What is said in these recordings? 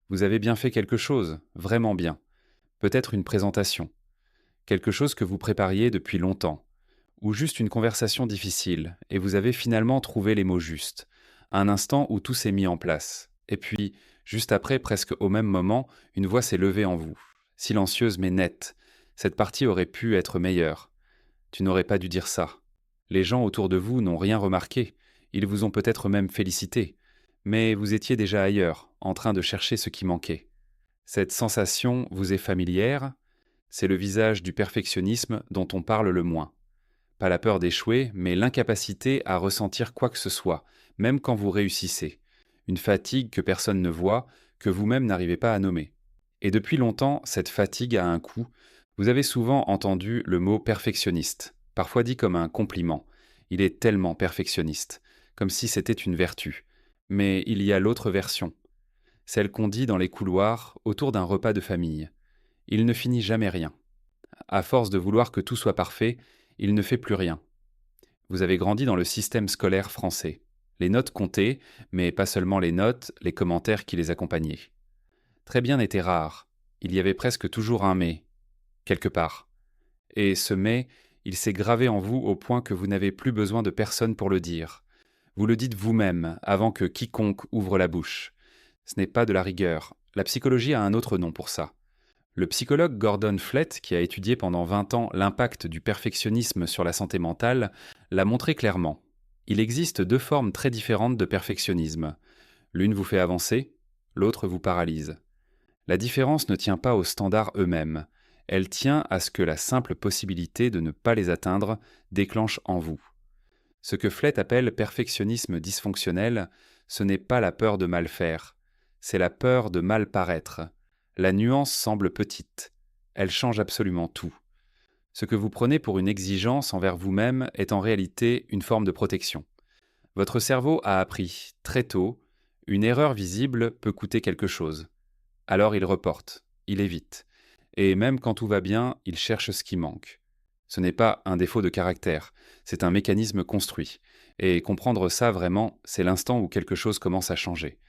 Vous avez bien fait quelque chose, vraiment bien. Peut-être une présentation, quelque chose que vous prépariez depuis longtemps, ou juste une conversation difficile, et vous avez finalement trouvé les mots justes. Un instant où tout s'est mis en place. Et puis, juste après, presque au même moment, une voix s'est levée en vous, silencieuse mais nette. Cette partie aurait pu être meilleure. Tu n'aurais pas dû dire ça. Les gens autour de vous n'ont rien remarqué. Ils vous ont peut-être même félicité. Mais vous étiez déjà ailleurs, en train de chercher ce qui manquait. Cette sensation vous est familière. C'est le visage du perfectionnisme dont on parle le moins. Pas la peur d'échouer, mais l'incapacité à ressentir quoi que ce soit, même quand vous réussissez. Une fatigue que personne ne voit, que vous-même n'arrivez pas à nommer. Et depuis longtemps, cette fatigue a un coût. Vous avez souvent entendu le mot perfectionniste, parfois dit comme un compliment. Il est tellement perfectionniste, comme si c'était une vertu. Mais il y a l'autre version, celle qu'on dit dans les couloirs autour d'un repas de famille. Il ne finit jamais rien. À force de vouloir que tout soit parfait, il ne fait plus rien. Vous avez grandi dans le système scolaire français. Les notes comptaient, mais pas seulement les notes, les commentaires qui les accompagnaient. Très bien était rare. Il y avait presque toujours un mais, quelque part. Et ce mais, il s'est gravé en vous au point que vous n'avez plus besoin de personne pour le dire. Vous le dites vous-même avant que quiconque ouvre la bouche. Ce n'est pas de la rigueur. La psychologie a un autre nom pour ça. Le psychologue Gordon Flett, qui a étudié pendant 20 ans l'impact du perfectionnisme sur la santé mentale, l'a montré clairement. Il existe deux formes très différentes de perfectionnisme. L'une vous fait avancer, l'autre vous paralyse. La différence ne tient pas aux standards eux-mêmes. Elle tient à ce que la simple possibilité de ne pas les atteindre déclenche en vous. Ce que Flett appelle perfectionnisme dysfonctionnel, ce n'est pas la peur de mal faire, c'est la peur de mal paraître. La nuance semble petite. Elle change absolument tout. Ce que vous prenez pour une exigence envers vous-même est en réalité une forme de protection. Votre cerveau a appris, très tôt, une erreur visible peut coûter quelque chose. Alors il reporte, il évite. Et même quand tout va bien, il cherche ce qui manque. Ce n'est pas un défaut de caractère, c'est un mécanisme construit. Et comprendre ça vraiment, c'est l'instant où quelque chose commence à changer.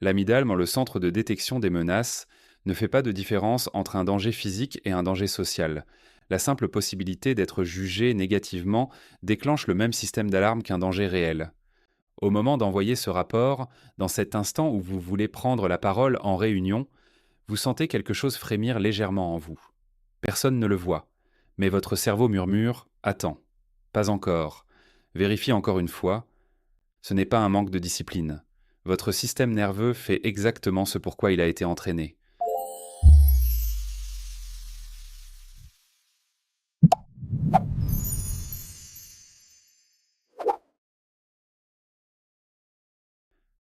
L'amygdale, le centre de détection des menaces, ne fait pas de différence entre un danger physique et un danger social. La simple possibilité d'être jugé négativement déclenche le même système d'alarme qu'un danger réel. Au moment d'envoyer ce rapport, dans cet instant où vous voulez prendre la parole en réunion, vous sentez quelque chose frémir légèrement en vous. Personne ne le voit, mais votre cerveau murmure « Attends, pas encore ». Vérifiez encore une fois, ce n'est pas un manque de discipline. Votre système nerveux fait exactement ce pourquoi il a été entraîné.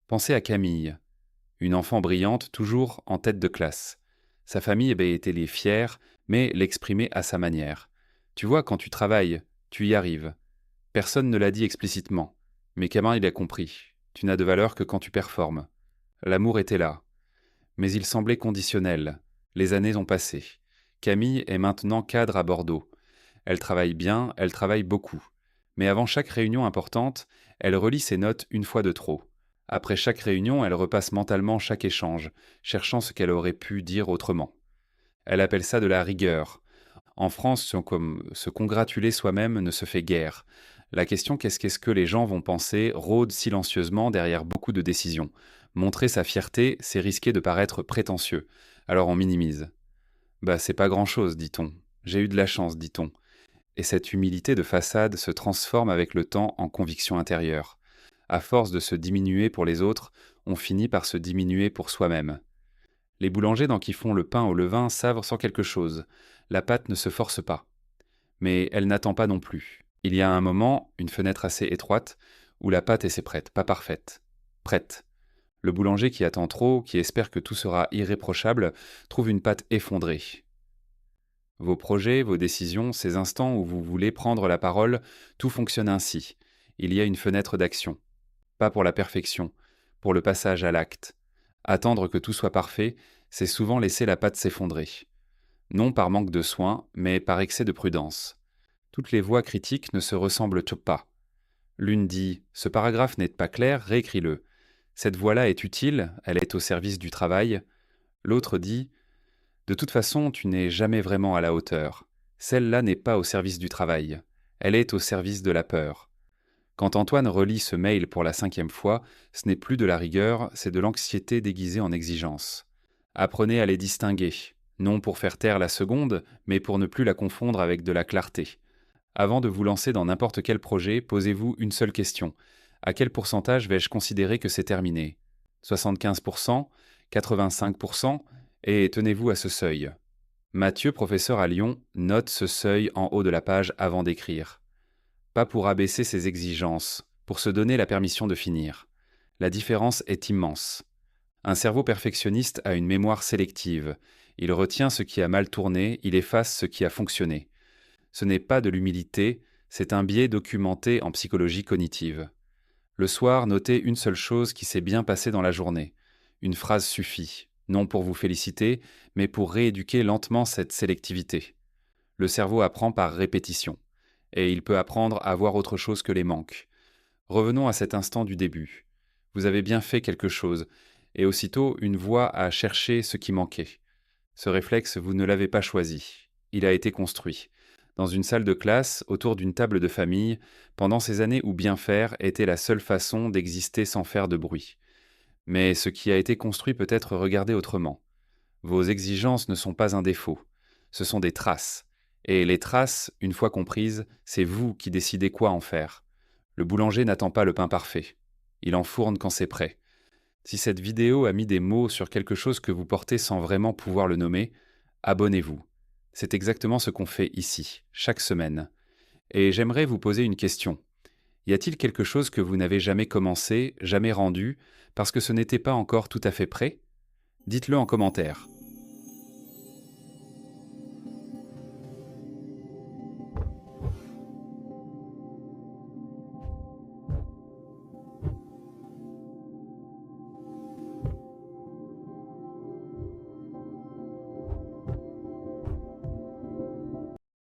Pensez à Camille, une enfant brillante toujours en tête de classe. Sa famille était les fière, mais l'exprimait à sa manière. Tu vois, quand tu travailles, tu y arrives. Personne ne l'a dit explicitement, mais Camille a compris. Tu n'as de valeur que quand tu performes. L'amour était là, mais il semblait conditionnel. Les années ont passé. Camille est maintenant cadre à Bordeaux. Elle travaille bien, elle travaille beaucoup. Mais avant chaque réunion importante, elle relit ses notes une fois de trop. Après chaque réunion, elle repasse mentalement chaque échange, cherchant ce qu'elle aurait pu dire autrement. Elle appelle ça de la rigueur. En France, se congratuler soi-même ne se fait guère. La question qu'est-ce que les gens vont penser rôde silencieusement derrière beaucoup de décisions. Montrer sa fierté, c'est risquer de paraître prétentieux. Alors on minimise. Bah c'est pas grand-chose, dit-on. J'ai eu de la chance, dit-on. Et cette humilité de façade se transforme avec le temps en conviction intérieure. À force de se diminuer pour les autres, on finit par se diminuer pour soi-même. Les boulangers dans qui font le pain au levain savent sans quelque chose. La pâte ne se force pas. Mais elle n'attend pas non plus. Il y a un moment, une fenêtre assez étroite, où la pâte est prête, pas parfaite. Prête. Le boulanger qui attend trop, qui espère que tout sera irréprochable, trouve une pâte effondrée. Vos projets, vos décisions, ces instants où vous voulez prendre la parole, tout fonctionne ainsi. Il y a une fenêtre d'action. Pas pour la perfection, pour le passage à l'acte. Attendre que tout soit parfait, c'est souvent laisser la pâte s'effondrer. Non par manque de soin, mais par excès de prudence. Toutes les voix critiques ne se ressemblent pas. L'une dit « Ce paragraphe n'est pas clair, réécris-le ». Cette voix-là est utile, elle est au service du travail. L'autre dit: de toute façon, tu n'es jamais vraiment à la hauteur. Celle-là n'est pas au service du travail. Elle est au service de la peur. Quand Antoine relit ce mail pour la 5e fois, ce n'est plus de la rigueur, c'est de l'anxiété déguisée en exigence. Apprenez à les distinguer, non pour faire taire la seconde, mais pour ne plus la confondre avec de la clarté. Avant de vous lancer dans n'importe quel projet, posez-vous une seule question. À quel pourcentage vais-je considérer que c'est terminé? 75%, 85%, et tenez-vous à ce seuil. Mathieu, professeur à Lyon, note ce seuil en haut de la page avant d'écrire. Pas pour abaisser ses exigences, pour se donner la permission de finir. La différence est immense. Un cerveau perfectionniste a une mémoire sélective. Il retient ce qui a mal tourné, il efface ce qui a fonctionné. Ce n'est pas de l'humilité, c'est un biais documenté en psychologie cognitive. Le soir, notez une seule chose qui s'est bien passée dans la journée. Une phrase suffit, non pour vous féliciter, mais pour rééduquer lentement cette sélectivité. Le cerveau apprend par répétition, et il peut apprendre à voir autre chose que les manques. Revenons à cet instant du début. Vous avez bien fait quelque chose, et aussitôt une voix a cherché ce qui manquait. Ce réflexe, vous ne l'avez pas choisi. Il a été construit. Dans une salle de classe, autour d'une table de famille, pendant ces années où bien faire était la seule façon d'exister sans faire de bruit. Mais ce qui a été construit peut être regardé autrement. Vos exigences ne sont pas un défaut, ce sont des traces. Et les traces, une fois comprises, c'est vous qui décidez quoi en faire. Le boulanger n'attend pas le pain parfait. Il enfourne quand c'est prêt. Si cette vidéo a mis des mots sur quelque chose que vous portez sans vraiment pouvoir le nommer, abonnez-vous. C'est exactement ce qu'on fait ici, chaque semaine. Et j'aimerais vous poser une question. Y a-t-il quelque chose que vous n'avez jamais commencé, jamais rendu, parce que ce n'était pas encore tout à fait prêt? Dites-le en commentaire.